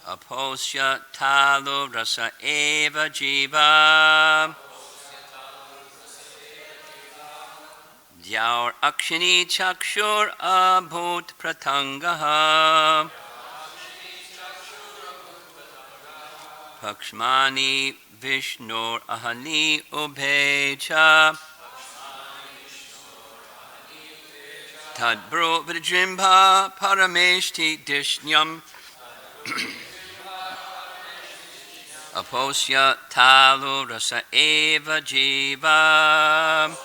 Aposya talo rasa eva jiva. Dyaur akshini chakshur abhut pratangaha. Pakshmani vishnur ahani ubhecha. Tadbro vidjimbha parameshti dishnyam. Aposya talo rasa eva jiva.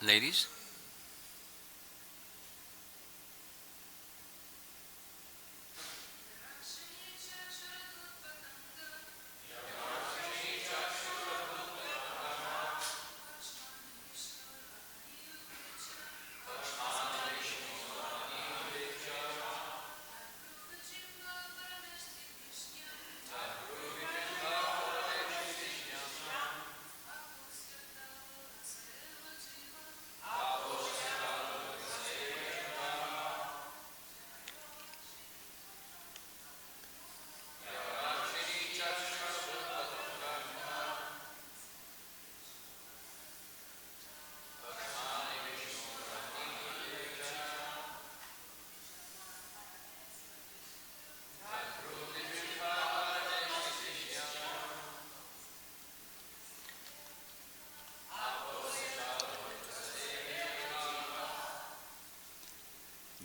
Ladies?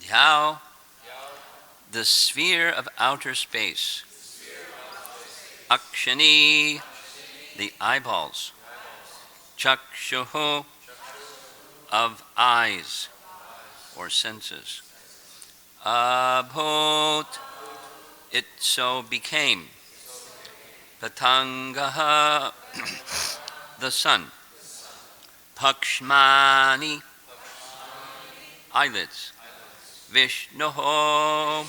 How the sphere of outer space, akshani, the eyeballs, chakshuhu, of eyes or senses, abhut, it so became, patangaha, the sun, pakshmani, eyelids, Vishnuho,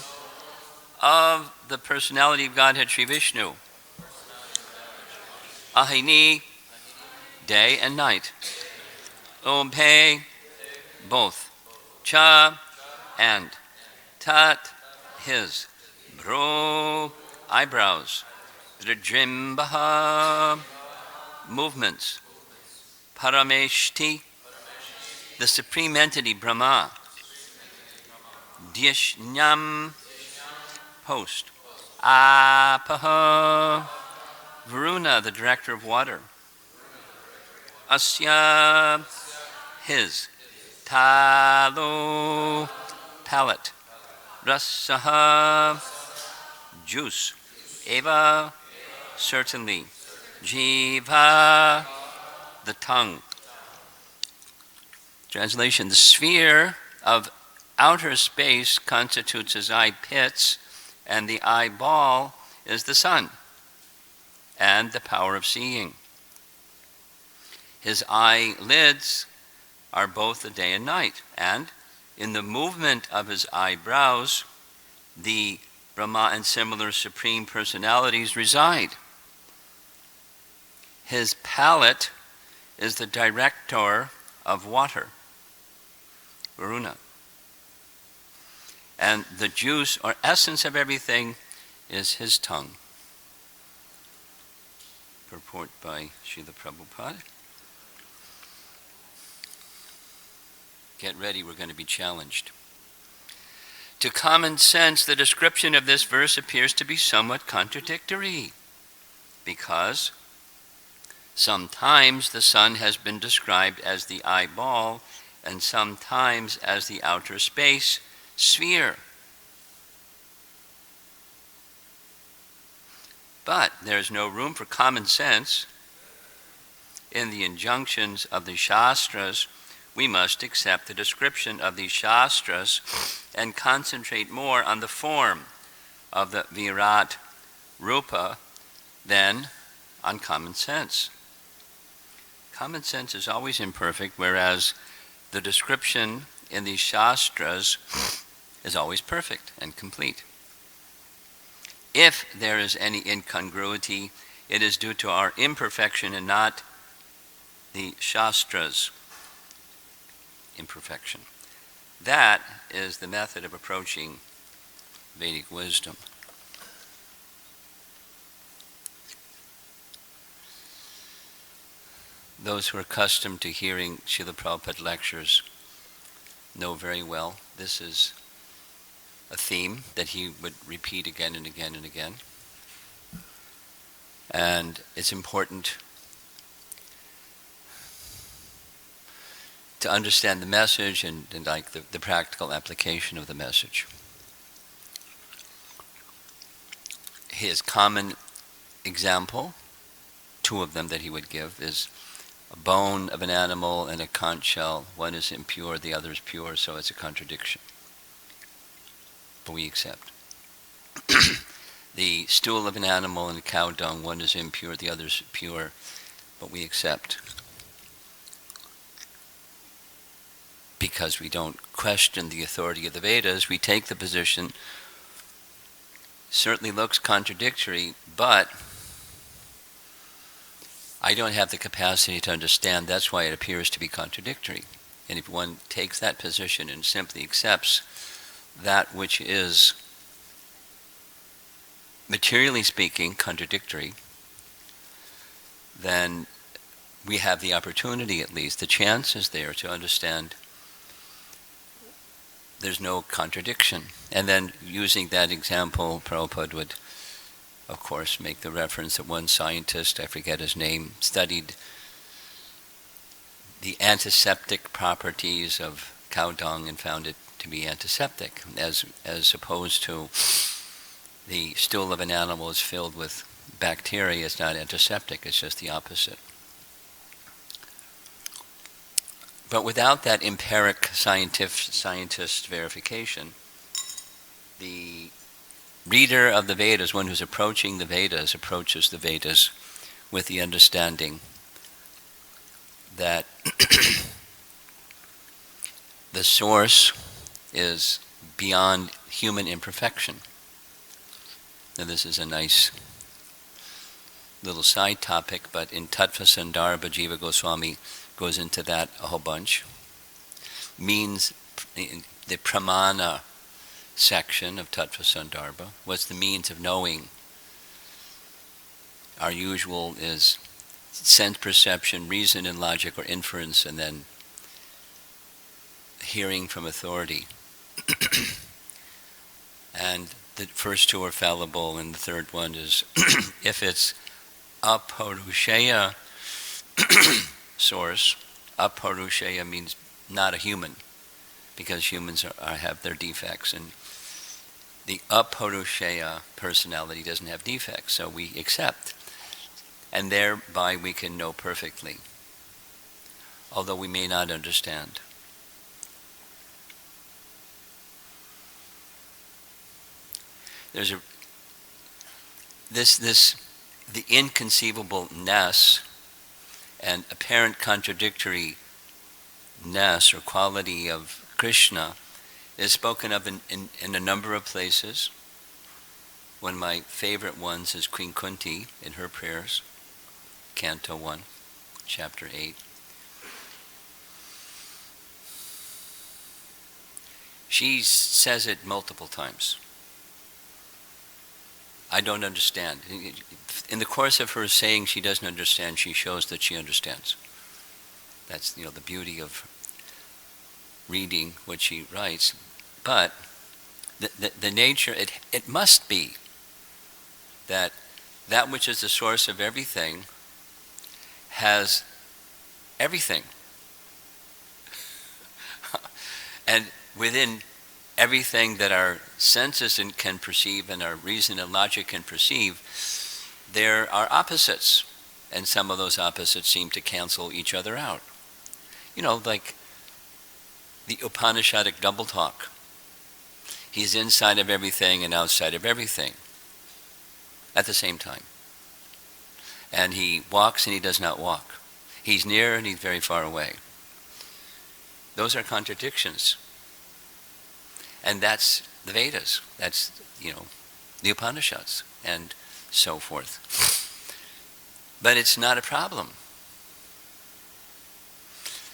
of the personality of Godhead Sri Vishnu. Ahini, day and night. Ubhe, both. Cha, and. Tat, his. Bro, eyebrows. Drijimbaha, movements. Parameshti, the supreme entity Brahma. Dishnyam, post. Apaha, Varuna, the director of water. Asya, his. Talo, palate. Rasaha, juice. Eva, certainly. Jiva, the tongue. Translation: the sphere of outer space constitutes his eye pits, and the eyeball is the sun and the power of seeing. His eyelids are both the day and night, and In the movement of his eyebrows, the Brahma and similar supreme personalities reside. His palate is the director of water, Varuna. And the juice or essence of everything is his tongue. Purport by Srila Prabhupada. Get ready, we're going to be challenged. To common sense, the description of this verse appears to be somewhat contradictory, because sometimes the sun has been described as the eyeball, and sometimes as the outer space sphere. But there's no room for common sense. In the injunctions of the Shastras, we must accept the description of the Shastras and concentrate more on the form of the Virat Rupa than on common sense. Common sense is always imperfect, whereas the description in the Shastras is always perfect and complete. If there is any incongruity, it is due to our imperfection and not the Shastra's imperfection. That is the method of approaching Vedic wisdom. Those who are accustomed to hearing Srila Prabhupada lectures know very well this is a theme that he would repeat again and again and again. And it's important to understand the message and like the practical application of the message. His common example, two of them that he would give, is a bone of an animal and a conch shell. One is impure, the other is pure, so it's a contradiction. But we accept. The stool of an animal and a cow dung, one is impure, the other is pure, but we accept. Because we don't question the authority of the Vedas, we take the position, certainly looks contradictory, but I don't have the capacity to understand, that's why it appears to be contradictory. And if one takes that position and simply accepts that which is, materially speaking, contradictory, then we have the opportunity, at least, the chance is there to understand there's no contradiction. And then using that example, Prabhupada would, of course, make the reference that one scientist, I forget his name, studied the antiseptic properties of cow dung and found it to be antiseptic, as opposed to the stool of an animal is filled with bacteria. It's not antiseptic, it's just the opposite. But without that empiric scientist verification, the reader of the Vedas, one who's approaching the Vedas, approaches the Vedas with the understanding that the source is beyond human imperfection. Now this is a nice little side topic, but in Tattva Sandarbha, Jiva Goswami goes into that a whole bunch. Means, the pramana section of Tattva Sandarbha, what's the means of knowing? Our usual is sense perception, reason and logic, or inference, and then hearing from authority. And the first two are fallible, and the third one is if it's aparushaya source. Aparushaya means not a human, because humans have their defects, and the aparushaya personality doesn't have defects, so we accept, and thereby we can know perfectly, although we may not understand. There's the inconceivableness and apparent contradictoriness or quality of Krishna is spoken of in a number of places. One of my favorite ones is Queen Kunti in her prayers, Canto 1, Chapter 8. She says it multiple times. I don't understand. In the course of her saying she doesn't understand, she shows that she understands. That's the beauty of reading what she writes. But the nature, it must be that which is the source of everything has everything. And within everything that our senses can perceive and our reason and logic can perceive, there are opposites. And some of those opposites seem to cancel each other out. Like the Upanishadic double talk. He's inside of everything and outside of everything at the same time. And he walks and he does not walk. He's near and he's very far away. Those are contradictions. And that's the Vedas. That's, the Upanishads and so forth. But it's not a problem.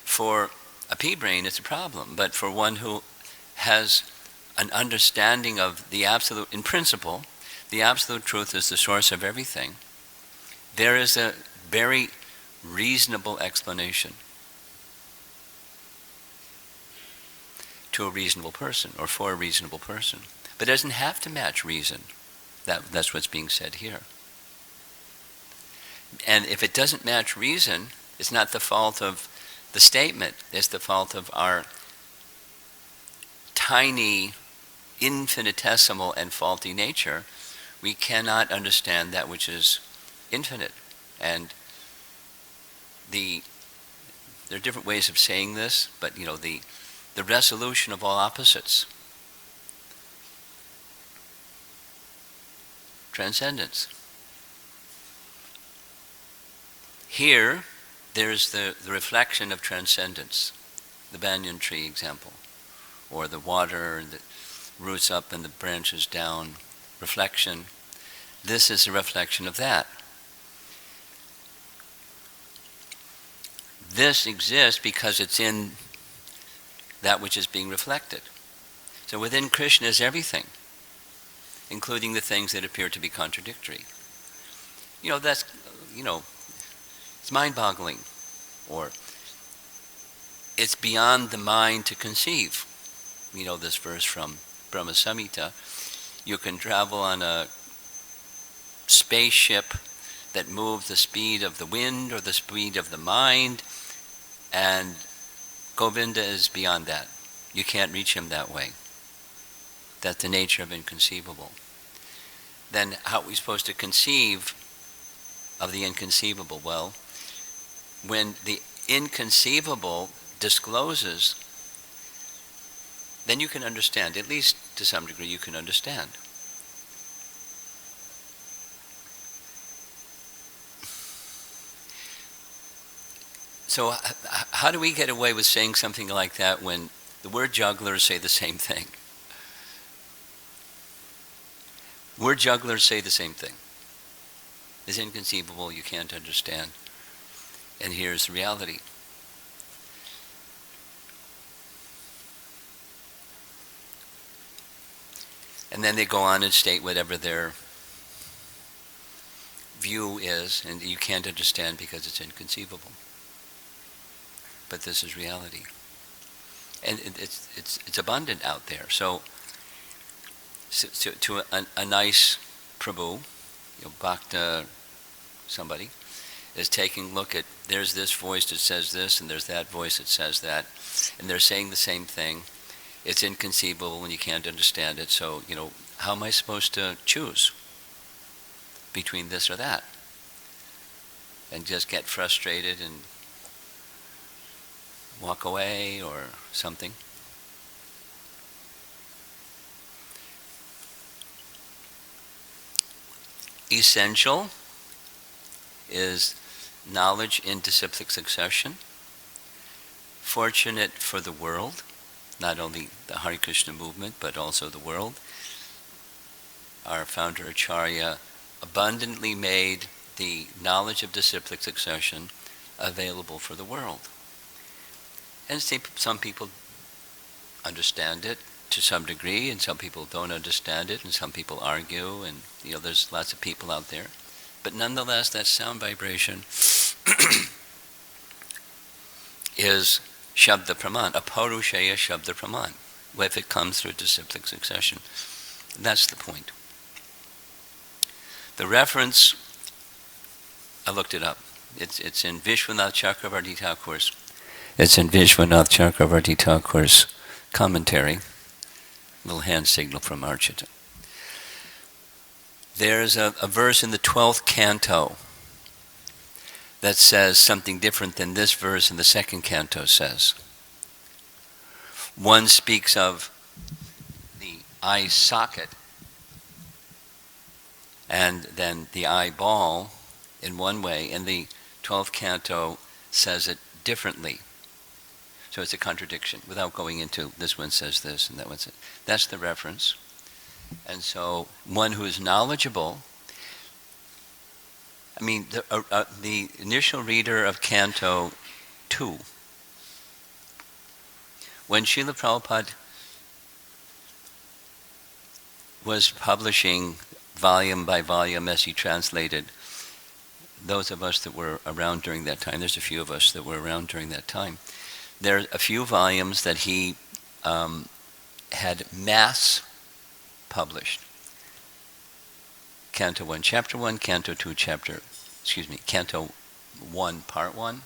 For a pea-brain, it's a problem. But for one who has an understanding of the absolute, in principle, the absolute truth is the source of everything, there is a very reasonable explanation to a reasonable person, or for a reasonable person. But it doesn't have to match reason. That's what's being said here. And if it doesn't match reason, it's not the fault of the statement. It's the fault of our tiny, infinitesimal, and faulty nature. We cannot understand that which is infinite. And there are different ways of saying this, but the resolution of all opposites. Transcendence. Here, there's the reflection of transcendence. The banyan tree example. Or the water that roots up and the branches down. Reflection. This is a reflection of that. This exists because it's in that which is being reflected. So within Krishna is everything, including the things that appear to be contradictory. That's, it's mind-boggling, or it's beyond the mind to conceive. This verse from Brahma Samhita, you can travel on a spaceship that moves the speed of the wind or the speed of the mind, and Govinda is beyond that. You can't reach him that way. That's the nature of inconceivable. Then how are we supposed to conceive of the inconceivable? Well, when the inconceivable discloses, then you can understand. At least to some degree you can understand. So how do we get away with saying something like that when the word jugglers say the same thing? Word jugglers say the same thing. It's inconceivable, you can't understand. And here's the reality. And then they go on and state whatever their view is, and you can't understand because it's inconceivable. But this is reality. And it's abundant out there. So to a nice Prabhu, Bhakta somebody, is taking a look at, there's this voice that says this, and there's that voice that says that, and they're saying the same thing. It's inconceivable and you can't understand it, so, how am I supposed to choose between this or that? And just get frustrated and walk away or something. Essential is knowledge in disciplic succession. Fortunate for the world not only the Hare Krishna movement, but also the world. Our founder Acharya abundantly made the knowledge of disciplic succession available for the world. And some people understand it to some degree, and some people don't understand it, and some people argue, and there's lots of people out there. But nonetheless, that sound vibration is Shabda Praman, Aparushaya Shabda Praman, if it comes through disciplic succession. That's the point. The reference, I looked it up. It's in Vishwanath Chakravarti Thakur's. It's in Vishwanath Chakravarti Thakur's commentary. Little hand signal from Archita. There's a verse in the 12th canto that says something different than this verse in the 2nd canto says. One speaks of the eye socket and then the eyeball in one way, and the 12th canto says it differently. So it's a contradiction without going into this one says this and that one says. That's the reference. And so one who is knowledgeable, the initial reader of Canto 2, when Srila Prabhupada was publishing volume by volume as he translated, those of us that were around during that time, there's a few of us that were around during that time, there are a few volumes that he had mass published. Canto 1, Chapter 1, Canto 2, Canto 1, Part 1,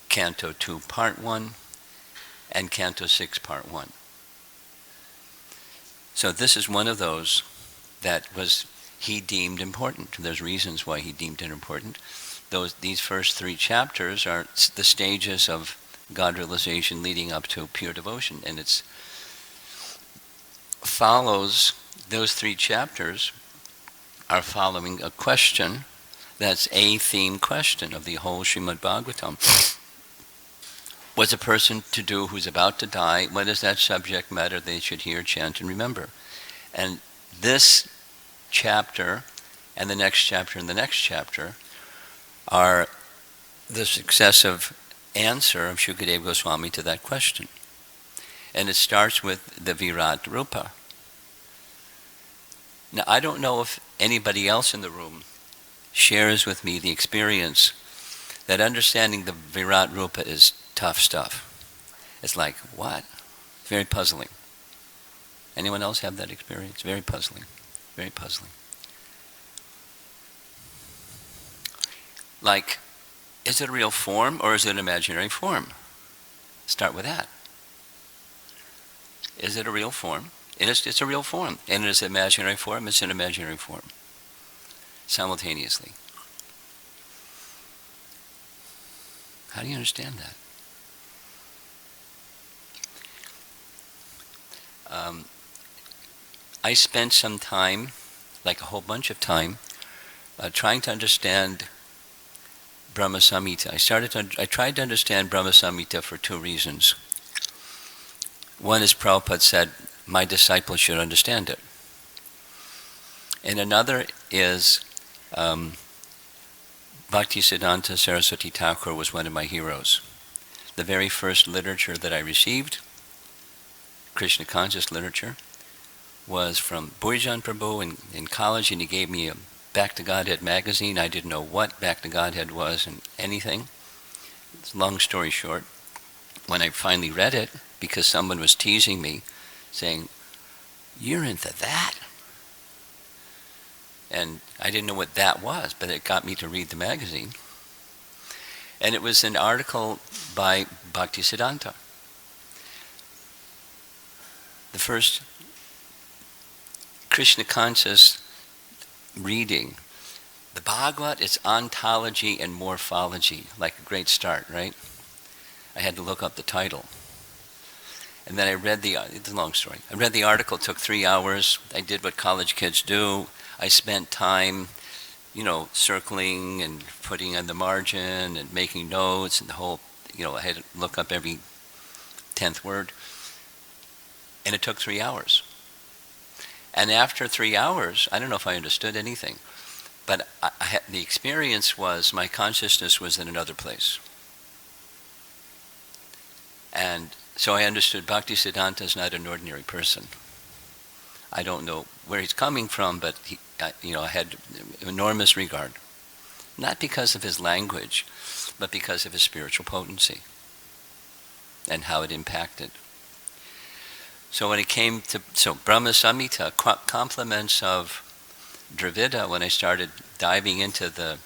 Canto 2, Part 1, and Canto 6, Part 1. So this is one of those that he deemed important. There's reasons why he deemed it important. These first 3 chapters are the stages of God realization leading up to pure devotion, and it follows, those 3 chapters are following a question that's a theme question of the whole Srimad Bhagavatam. What's a person to do who's about to die? What is that subject matter they should hear, chant, and remember? And this chapter and the next chapter and the next chapter are the successive answer of Shukadeva Goswami to that question. And it starts with the Virat Rupa. Now, I don't know if anybody else in the room shares with me the experience that understanding the Virat Rupa is tough stuff. It's like, what? It's very puzzling. Anyone else have that experience? Very puzzling. Very puzzling. Like, is it a real form or is it an imaginary form? Start with that. Is it a real form? It's a real form. And it is an imaginary form, it's an imaginary form. Simultaneously. How do you understand that? I spent some time, like a whole bunch of time, trying to understand Brahma Samhita. I tried to understand Brahma Samhita for 2 reasons. One is Prabhupada said, my disciples should understand it. And another is Bhaktisiddhanta Saraswati Thakur was one of my heroes. The very first literature that I received, Krishna conscious literature, was from Bhujan Prabhu in college, and he gave me a Back to Godhead magazine. I didn't know what Back to Godhead was and anything. Long story short, when I finally read it, because someone was teasing me, saying, "You're into that?" And I didn't know what that was, but it got me to read the magazine. And it was an article by Bhaktisiddhanta. The first Krishna conscious reading. The Bhagavad is ontology and morphology, like a great start, right? I had to look up the title. And then I read it's a long story. I read the article, it took 3 hours. I did what college kids do. I spent time, circling and putting on the margin and making notes and the whole, I had to look up every 10th word. And it took 3 hours. And after 3 hours, I don't know if I understood anything, but the experience was my consciousness was in another place. And so I understood Bhaktisiddhanta is not an ordinary person. I don't know where he's coming from, but I had enormous regard. Not because of his language, but because of his spiritual potency and how it impacted. So when it came to, Brahma Samhita, compliments of Dravida, when I started diving into the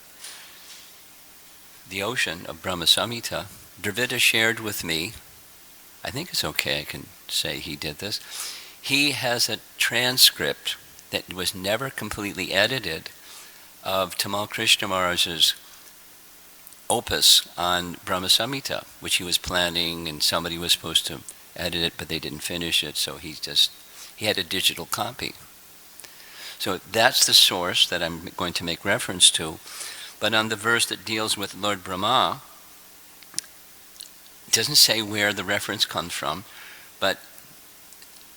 ocean of Brahma Samhita, Dravida shared with me, I think it's okay I can say he did this, he has a transcript that was never completely edited of Tamal Krishna Maharaj's opus on Brahma Samhita, which he was planning, and somebody was supposed to edit it, but they didn't finish it, so he had a digital copy. So that's the source that I'm going to make reference to. But on the verse that deals with Lord Brahma, it doesn't say where the reference comes from, but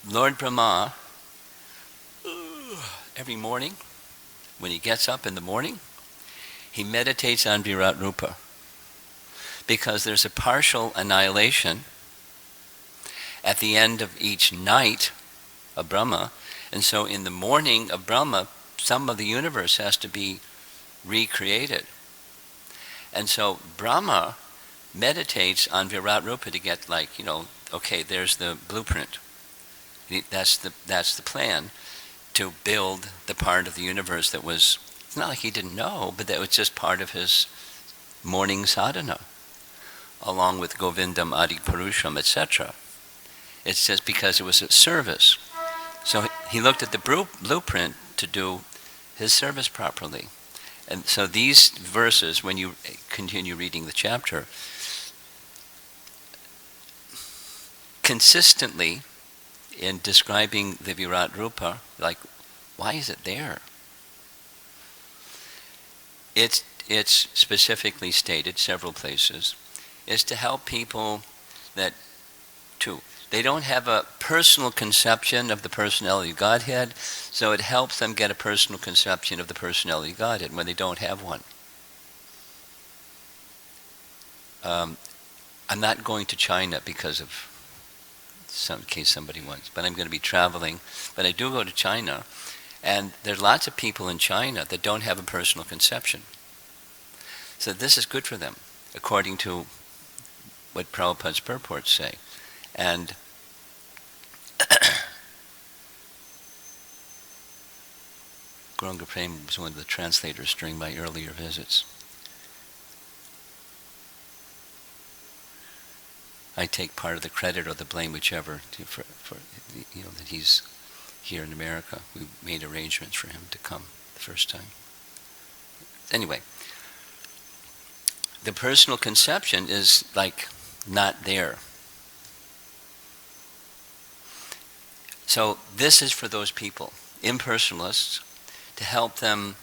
Lord Brahma, every morning, when he gets up in the morning, he meditates on Virat Rupa, because there's a partial annihilation at the end of each night of Brahma, and so in the morning of Brahma, some of the universe has to be recreated. And so Brahma meditates on Virat Rupa to get okay, there's the blueprint. That's the plan to build the part of the universe that was, it's not like he didn't know, but that was just part of his morning sadhana, along with Govindam, Adi Purusham, etc. It's just because it was a service. So he looked at the blueprint to do his service properly. And so these verses, when you continue reading the chapter, consistently in describing the Virat Rupa, like, why is it there? It's specifically stated several places, is to help people that, they don't have a personal conception of the personality of Godhead, so it helps them get a personal conception of the personality of Godhead when they don't have one. I'm not going to China because of in case somebody wants, but I'm going to be traveling. But I do go to China, and there's lots of people in China that don't have a personal conception. So this is good for them, according to what Prabhupada's purports say. And Gauranga Prem was one of the translators during my earlier visits. I take part of the credit or the blame, whichever, for that he's here in America. We made arrangements for him to come the first time. Anyway, the personal conception is not there. So this is for those people, impersonalists, to help them.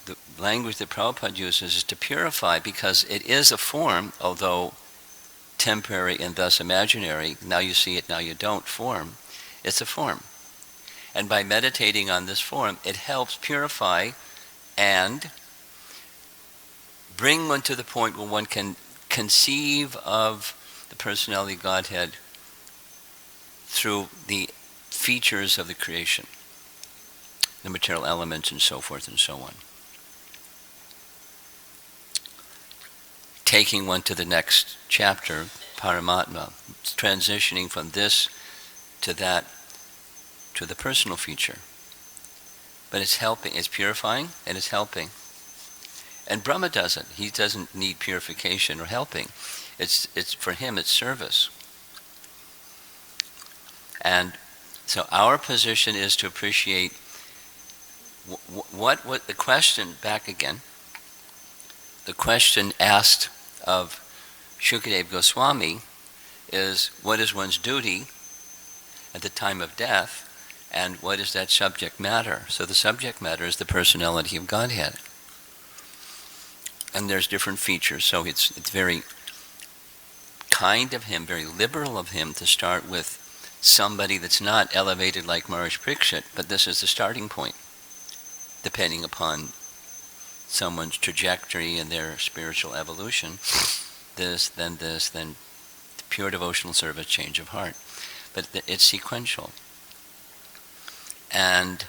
The language that Prabhupada uses is to purify, because it is a form, although temporary and thus imaginary, now you see it, now you don't, form. It's a form. And by meditating on this form, it helps purify and bring one to the point where one can conceive of the personality of Godhead through the features of the creation, the material elements and so forth and so on. Taking one to the next chapter, Paramatma, transitioning from this to that, to the personal feature. But it's helping, it's purifying, and it's helping. And Brahma doesn't. He doesn't need purification or helping. It's for him, it's service. And so our position is to appreciate what the question, back again, the question asked of Shukadeva Goswami is, what is one's duty at the time of death, and what is that subject matter? So the subject matter is the personality of Godhead. And there's different features, so it's very kind of him, very liberal of him to start with somebody that's not elevated like Maharaj Parikshit, but this is the starting point, depending upon someone's trajectory and their spiritual evolution. This, then pure devotional service, change of heart. But it's sequential. And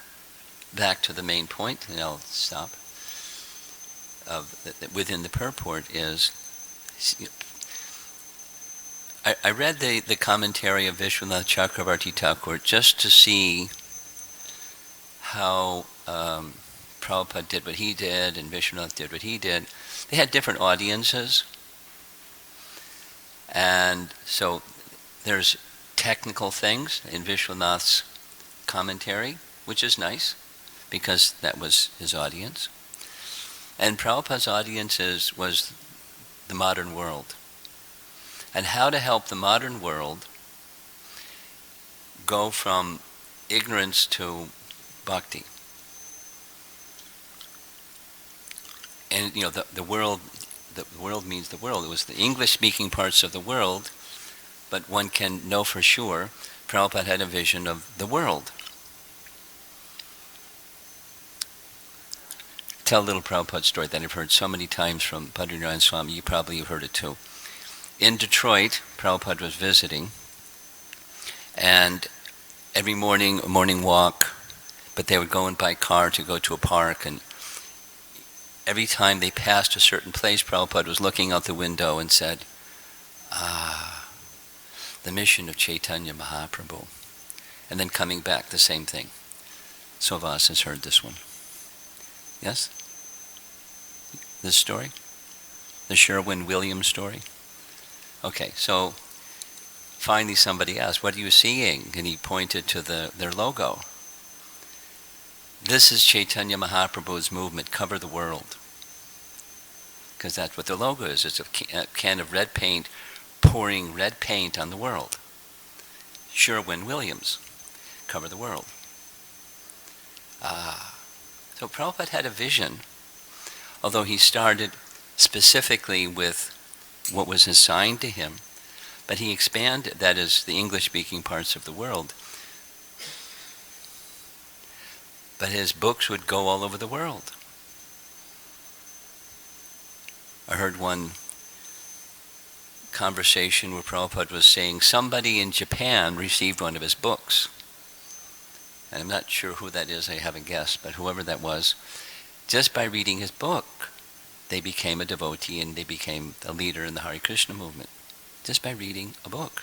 back to the main point, and I'll stop, within the purport is, I read the commentary of Vishwanath Chakravarti Thakur just to see how Prabhupada did what he did and Vishwanath did what he did. They had different audiences. And so there's technical things in Vishwanath's commentary, which is nice, because that was his audience. And Prabhupada's audience was the modern world. And how to help the modern world go from ignorance to bhakti. And the world means the world. It was the English-speaking parts of the world, but one can know for sure Prabhupada had a vision of the world. Tell a little Prabhupada story that I've heard so many times from Padrinarayan Swami. You probably have heard it too. In Detroit, Prabhupada was visiting, and every morning, a morning walk, but they would go in by car to go to a park, and every time they passed a certain place, Prabhupada was looking out the window and said, the mission of Chaitanya Mahaprabhu. And then coming back, the same thing. Sovas has heard this one. Yes? This story? The Sherwin-Williams story? Okay, so finally somebody asked, what are you seeing? And he pointed to their logo. This is Chaitanya Mahaprabhu's movement, Cover the World. Because that's what the logo is. It's a can of red paint pouring red paint on the world. Sherwin-Williams, Cover the World. So Prabhupada had a vision, although he started specifically with what was assigned to him, but he expanded, that is, the English-speaking parts of the world. But his books would go all over the world. I heard one conversation where Prabhupada was saying somebody in Japan received one of his books. And I'm not sure who that is, I haven't guessed, but whoever that was, just by reading his book, they became a devotee and they became a leader in the Hare Krishna movement. Just by reading a book.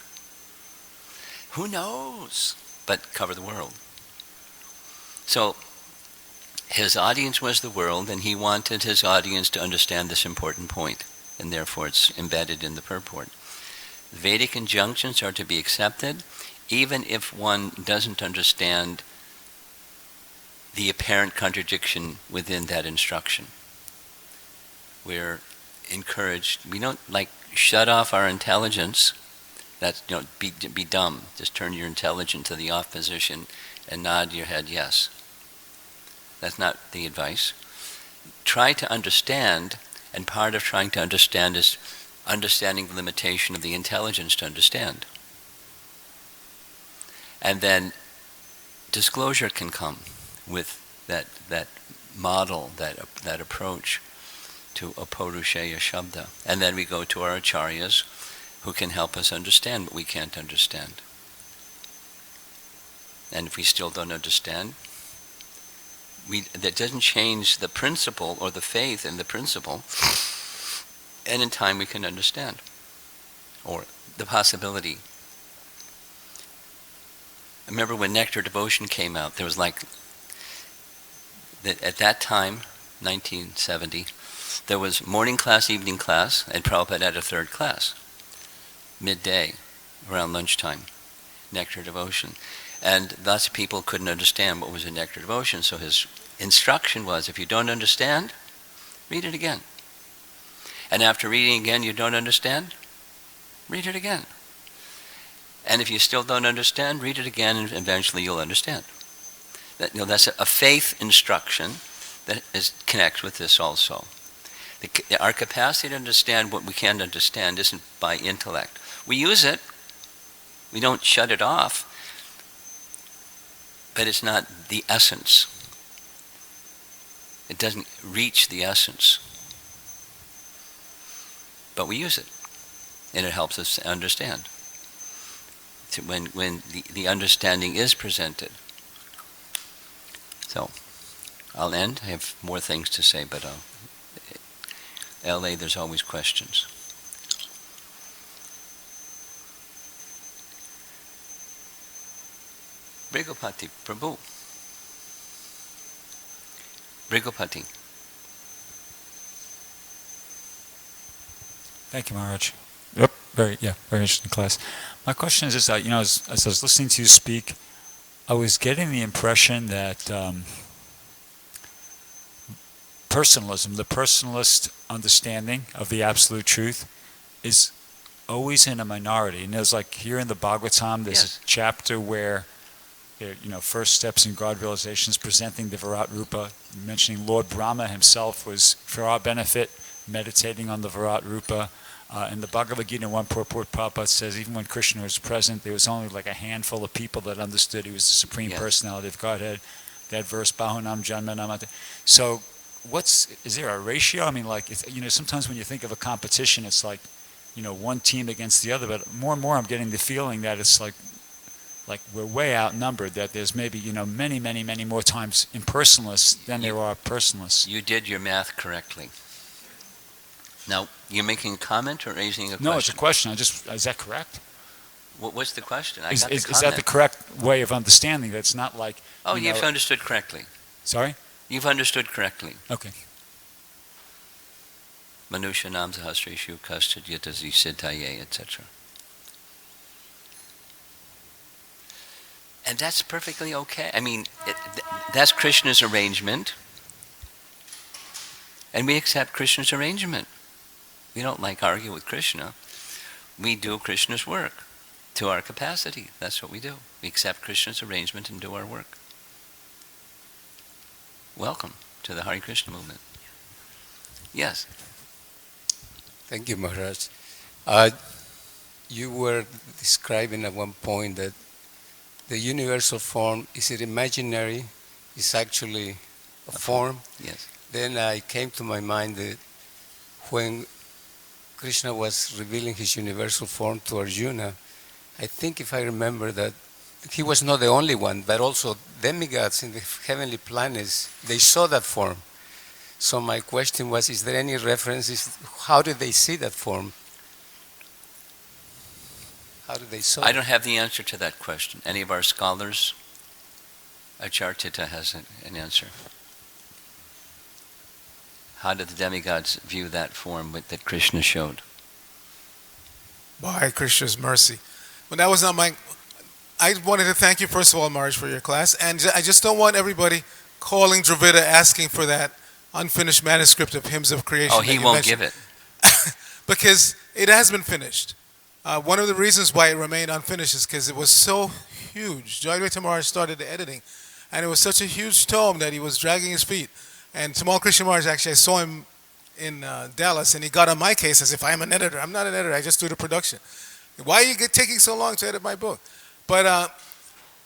Who knows? But cover the world. So, his audience was the world, and he wanted his audience to understand this important point, and therefore it's embedded in the purport. Vedic injunctions are to be accepted, even if one doesn't understand the apparent contradiction within that instruction. We're encouraged, we don't shut off our intelligence. That's, be dumb. Just turn your intelligence to the off position and nod your head yes. That's not the advice. Try to understand, and part of trying to understand is understanding the limitation of the intelligence to understand. And then disclosure can come with that model, that approach to Apaurusheya Shabda. And then we go to our acharyas who can help us understand what we can't understand. And if we still don't understand, that doesn't change the principle or the faith in the principle, and in time we can understand, or the possibility. I remember when Nectar Devotion came out, there was at that time, 1970, there was morning class, evening class, and Prabhupada had a third class, midday, around lunchtime, Nectar Devotion. And lots of people couldn't understand what was in Nectar Devotion, so his instruction was, if you don't understand, read it again. And after reading again you don't understand, read it again. And if you still don't understand, read it again, and eventually you'll understand. That's a faith instruction that connects with this also. Our capacity to understand what we can't understand isn't by intellect. We use it, we don't shut it off, But it's not the essence. It doesn't reach the essence. But we use it, and it helps us understand. When the understanding is presented. So, I'll end. I have more things to say, but LA, there's always questions. Brigopati, Prabhu. Brigopati. Thank you, Maharaj. Yep, very interesting class. My question is that, as I was listening to you speak, I was getting the impression that personalism, the personalist understanding of the absolute truth, is always in a minority. And there's like here in the Bhagavatam, there's a chapter where, first steps in God realization is presenting the Virat Rupa, mentioning Lord Brahma himself was, for our benefit, meditating on the Virat Rupa. In the Bhagavad Gita, one purport, Prabhupada says, even when Krishna was present, there was only like a handful of people that understood he was the Supreme Personality of Godhead. That verse, Bahunam Janma Namate. So, is there a ratio? I mean, like, sometimes when you think of a competition, it's like, one team against the other, but more and more I'm getting the feeling that it's like we're way outnumbered, that there's maybe, many, many, many more times impersonalists than there are personalists. You did your math correctly. Now, you're making a comment or raising a question? No, it's a question. Is that correct? What's the question? Is that the correct way of understanding? That's not like... Oh, you've understood correctly. Sorry? You've understood correctly. Okay. Manusha nam sahasreshu kastad yatazi siddhaye, etc. And that's perfectly okay. I mean, that's Krishna's arrangement. And we accept Krishna's arrangement. We don't argue with Krishna. We do Krishna's work to our capacity. That's what we do. We accept Krishna's arrangement and do our work. Welcome to the Hare Krishna movement. Yes. Thank you, Maharaj. You were describing at one point that the universal form, is it imaginary? It's actually a form? Yes. Then I came to my mind that when Krishna was revealing his universal form to Arjuna, I think if I remember that he was not the only one, but also demigods in the heavenly planets, they saw that form. So my question was, is there any references? How did they see that form? How did they saw it? I don't have the answer to that question. Any of our scholars? Achartita has an answer. How did the demigods view that form that Krishna showed? By Krishna's mercy. Well, that was not my... I wanted to thank you, first of all, Maharaj, for your class. And I just don't want everybody calling Dravida asking for that unfinished manuscript of Hymns of Creation. Oh, he won't give it. Because it has been finished. One of the reasons why it remained unfinished is because it was so huge. Jayadvaita Maharaj started the editing, and it was such a huge tome that he was dragging his feet. And Tamal Krishna Maharaj, actually, I saw him in Dallas, and he got on my case as if I'm an editor. I'm not an editor. I just do the production. Why are you taking so long to edit my book? But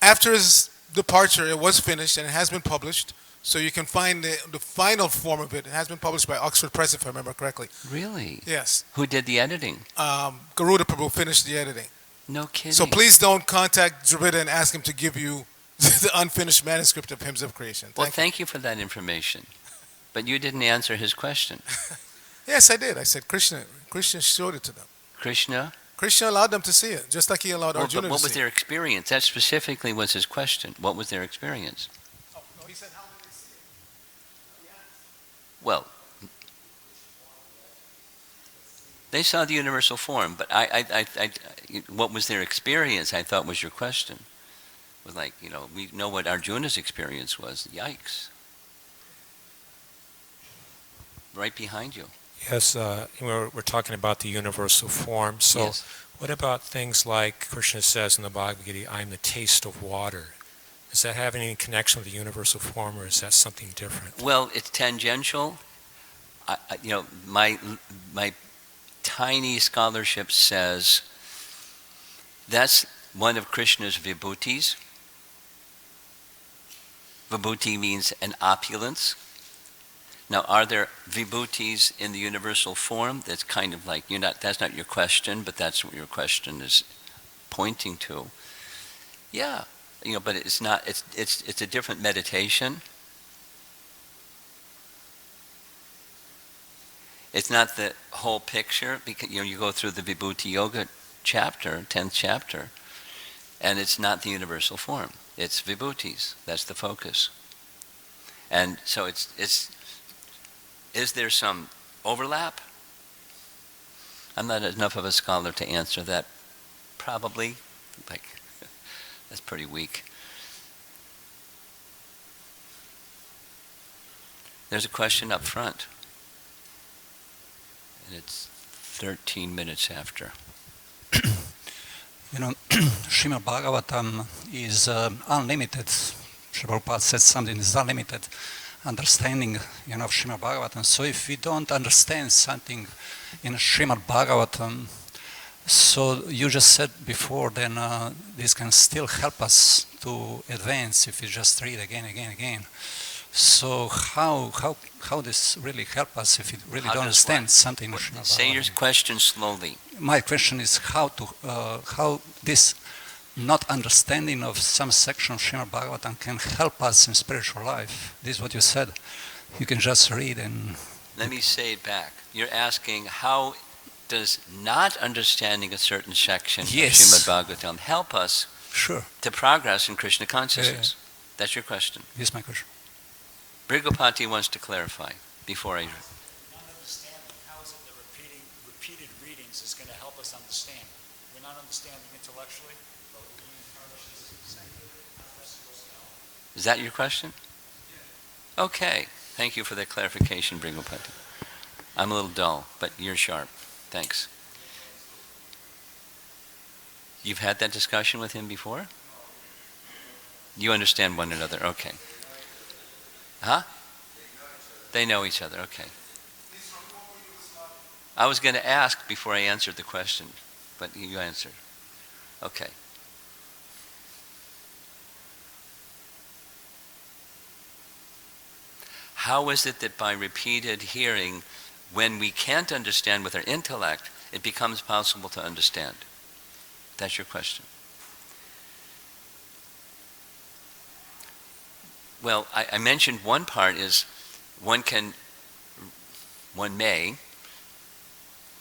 after his departure, it was finished, and it has been published. So you can find the final form of it. It has been published by Oxford Press, if I remember correctly. Really? Yes. Who did the editing? Garuda Prabhu finished the editing. No kidding. So please don't contact Dravida and ask him to give you the unfinished manuscript of Hymns of Creation. Thank you for that information. But you didn't answer his question. Yes, I did. I said Krishna showed it to them. Krishna allowed them to see it, just like he allowed Arjuna to see it. But what was their experience? That specifically was his question. What was their experience? Oh, no, he said, how did they see it? Well, they saw the universal form, but what was their experience, I thought was your question. Was we know what Arjuna's experience was. Yikes. Right behind you. Yes, we're talking about the universal form. So Yes. What about things like Krishna says in the Bhagavad Gita, I'm the taste of water? Does that have any connection with the universal form, or is that something different? Well, it's tangential. My tiny scholarship says that's one of Krishna's vibhutis. Vibhuti means an opulence. Now, are there vibhutis in the universal form? That's kind of like, that's not your question, but that's what your question is pointing to. Yeah, but it's not, it's a different meditation. It's not the whole picture, because you go through the Vibhuti Yoga chapter, 10th chapter, and it's not the universal form. It's vibhutis. That's the focus. And so is there some overlap? I'm not enough of a scholar to answer that. Probably. That's pretty weak. There's a question up front. And it's 13 minutes after. Srimad Bhagavatam is unlimited. Srila Prabhupada said something is unlimited understanding, of Srimad Bhagavatam. So if we don't understand something in Srimad Bhagavatam, so you just said before, then this can still help us to advance if we just read again. So how this really help us if we really don't understand something in Srimad Bhagavatam? Say your question slowly. My question is how this not understanding of some section of Srimad Bhagavatam can help us in spiritual life. This is what you said. You can just read and... Let me say it back. You're asking how does not understanding a certain section of Srimad Bhagavatam help us to progress in Krishna consciousness? That's your question. Yes, my question. Brigopati wants to clarify before I... Not understanding, how is it that repeated readings is going to help us understand? We're not understanding intellectually, but we're being encouraged to say, Is that your question? Okay. Thank you for that clarification, Brigopati. I'm a little dull, but you're sharp. Thanks. You've had that discussion with him before? You understand one another. Okay. Huh? They know each other. Okay. I was going to ask before I answered the question, but you answered. Okay. How is it that by repeated hearing, when we can't understand with our intellect, it becomes possible to understand? That's your question. Well, I mentioned one part is one may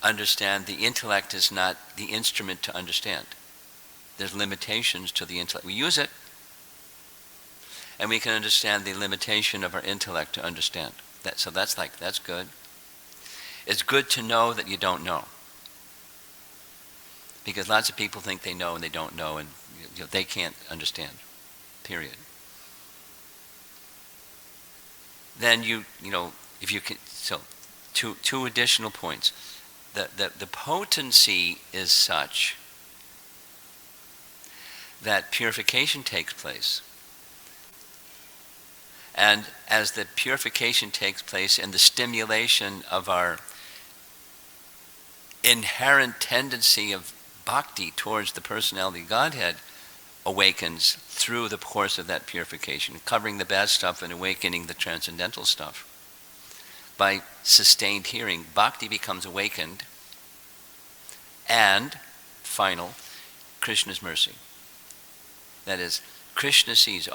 understand the intellect is not the instrument to understand. There's limitations to the intellect. We use it, and we can understand the limitation of our intellect to understand. So that's good. It's good to know that you don't know. Because lots of people think they know and they don't know, and they can't understand, period. Then if you can, so two additional points. The potency is such that purification takes place. And as the purification takes place and the stimulation of our inherent tendency of bhakti towards the personality of Godhead awakens through the course of that purification, covering the bad stuff and awakening the transcendental stuff. By sustained hearing, bhakti becomes awakened, and, final, Krishna's mercy. That is, Krishna sees,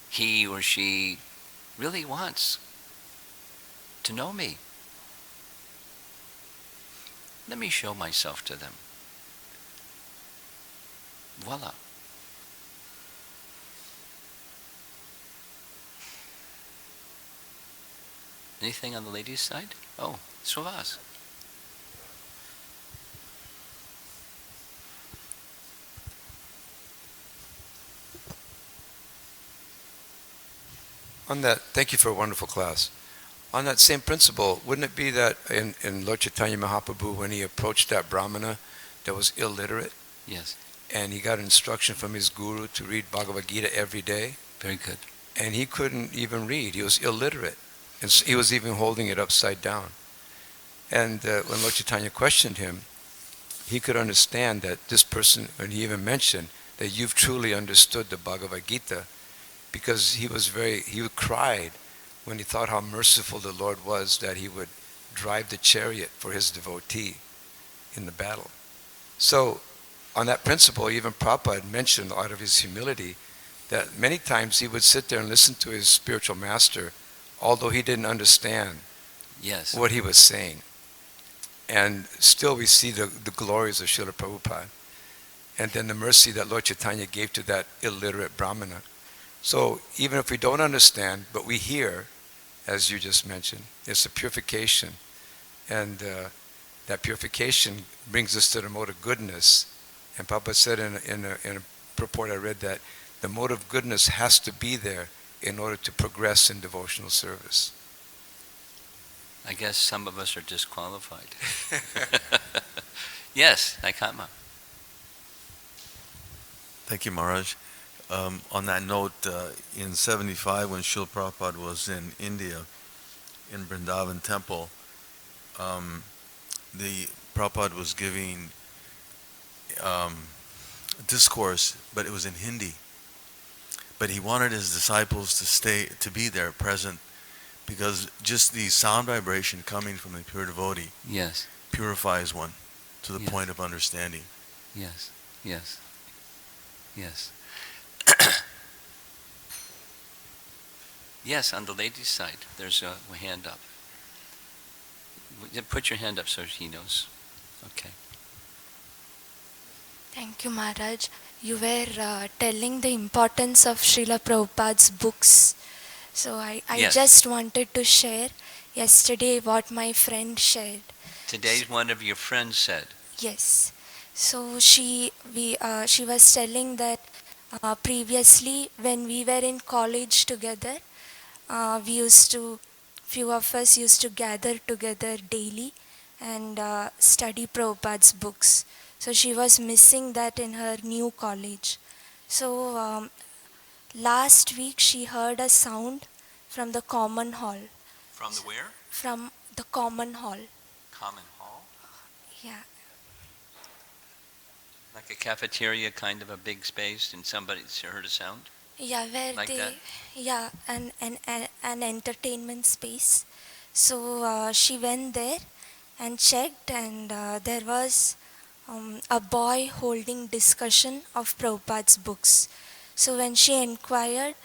he or she really wants to know me. Let me show myself to them. Voila. Anything on the ladies' side? Oh, Suvas. On that, thank you for a wonderful class. On that same principle, wouldn't it be that in Lord Chaitanya Mahaprabhu, when he approached that Brahmana that was illiterate, Yes. and he got instruction from his guru to read Bhagavad Gita every day, Very good. and he couldn't even read. He was illiterate, and he was even holding it upside down. And when Lord Chaitanya questioned him, he could understand that this person, and he even mentioned that you've truly understood the Bhagavad Gita, because he cried when he thought how merciful the Lord was that he would drive the chariot for his devotee in the battle. So on that principle, even Prabhupada mentioned out of his humility that many times he would sit there and listen to his spiritual master, although he didn't understand Yes. what he was saying. And still we see the glories of Srila Prabhupada. And then the mercy that Lord Chaitanya gave to that illiterate Brahmana. So even if we don't understand, but we hear, as you just mentioned, it's a purification. And that purification brings us to the mode of goodness. And Prabhupada said in a purport I read that the mode of goodness has to be there in order to progress in devotional service. I guess some of us are disqualified. Yes, Naikatma. Thank you, Maharaj. On that note, in 75, when Srila Prabhupada was in India, in Vrindavan Temple, the Prabhupada was giving a discourse, but it was in Hindi. But he wanted his disciples to be there, present, because just the sound vibration coming from the pure devotee Yes, purifies one to the Yes. point of understanding. yes, yes, yes. Yes, on the ladies' side, there's a hand up. Put your hand up so he knows. Okay. Thank you, Maharaj. You were telling the importance of Srila Prabhupada's books. So I Yes. just wanted to share yesterday what my friend shared. Today's one of your friends said. Yes. So she was telling that previously when we were in college together, few of us used to gather together daily and study Prabhupada's books. So she was missing that in her new college. So last week she heard a sound from the common hall. From the where? From the common hall. Common hall? Yeah. Like a cafeteria, kind of a big space, and somebody heard a sound? Yeah, where Like they, that? yeah, an entertainment space. So she went there and checked, and there was a boy holding discussion of Prabhupada's books. So when she inquired,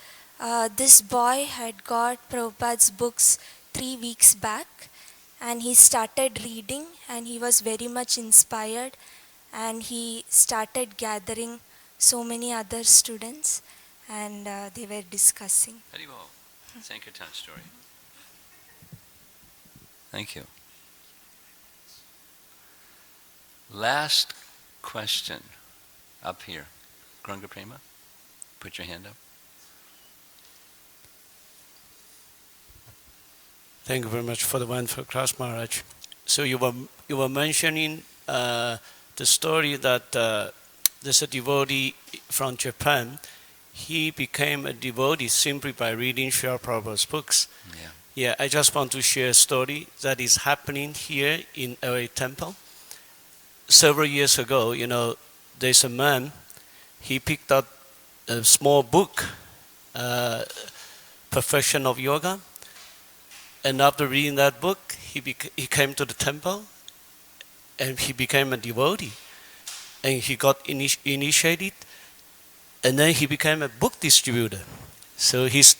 this boy had got Prabhupada's books 3 weeks back, and he started reading, and he was very much inspired, and he started gathering so many other students, and they were discussing. Haribol. Sankirtan story. Thank you. Last question up here. Granga Prema, put your hand up. Thank you very much for the wonderful class, Maharaj. So you were mentioning the story that there's a devotee from Japan. He became a devotee simply by reading Srila Prabhupada's books. Yeah. Yeah, I just want to share a story that is happening here in LA Temple. Several years ago, there's a man, he picked up a small book, Perfection of Yoga, and after reading that book, he came to the temple, and he became a devotee, and he got initiated, and then he became a book distributor. So his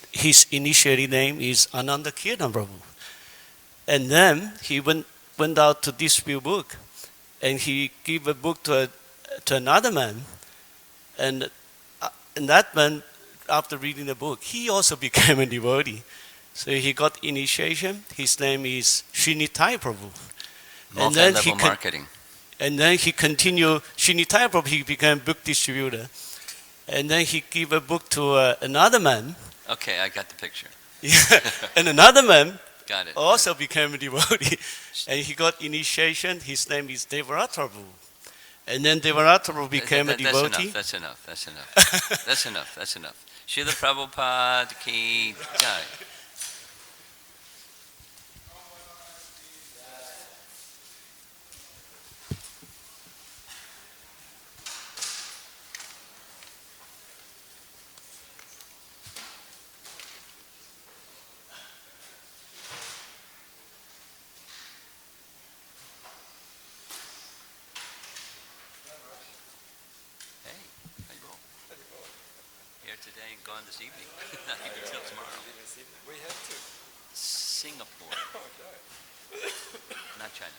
initiated name is Ananda Kirtan Prabhu. And then he went out to distribute book, and he gave a book to another man, and that man, after reading the book, he also became a devotee. So he got initiation. His name is Srinitaya Prabhu. Multi-level marketing. And then he continued, Srinitaya Prabhu, he became book distributor. And then he gave a book to another man. Okay, I got the picture. Yeah, and another man Got it. also became a devotee. And he got initiation. His name is Devarata Prabhu. And then Devarata Prabhu became a devotee. That's enough. That's enough. Srila Prabhupada ki jai. gone this evening. Not even till tomorrow. We have to. Singapore. Not China.